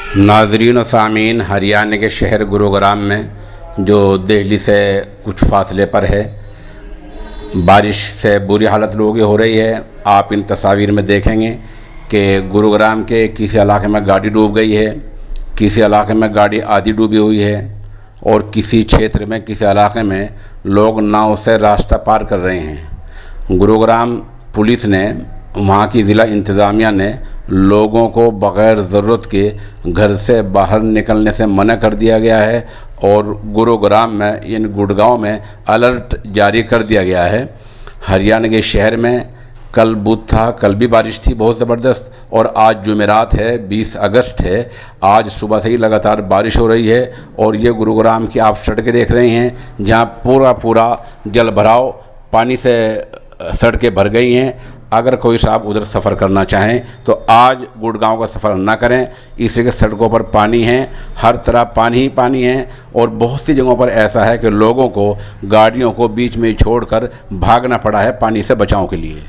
नाजरीन और सामीन, हरियाणा के शहर गुरुग्राम में जो दिल्ली से कुछ फासले पर है, बारिश से बुरी हालत लोगों की हो रही है। आप इन तस्वीर में देखेंगे कि गुरुग्राम के किसी इलाके में गाड़ी डूब गई है, किसी इलाके में गाड़ी आधी डूबी हुई है और किसी क्षेत्र में किसी इलाके में लोग नाव से रास्ता पार कर रहे हैं। गुरुग्राम पुलिस ने, वहाँ की ज़िला इंतज़ामिया ने लोगों को बग़ैर ज़रूरत के घर से बाहर निकलने से मना कर दिया गया है और गुरुग्राम में यानी गुड़गांव में अलर्ट जारी कर दिया गया है। हरियाणा के शहर में कल बुध था, कल भी बारिश थी बहुत ज़बरदस्त, और आज जुमेरात है, 20 अगस्त है। आज सुबह से ही लगातार बारिश हो रही है और ये गुरुग्राम की आप सड़कें देख रहे हैं जहाँ पूरा जल भराव पानी से सड़कें भर गई हैं। अगर कोई साहब उधर सफ़र करना चाहें तो आज गुड़गांव का सफ़र ना करें, इसलिए सड़कों पर पानी है, हर तरफ पानी ही पानी है और बहुत सी जगहों पर ऐसा है कि लोगों को गाड़ियों को बीच में छोड़कर भागना पड़ा है पानी से बचाव के लिए।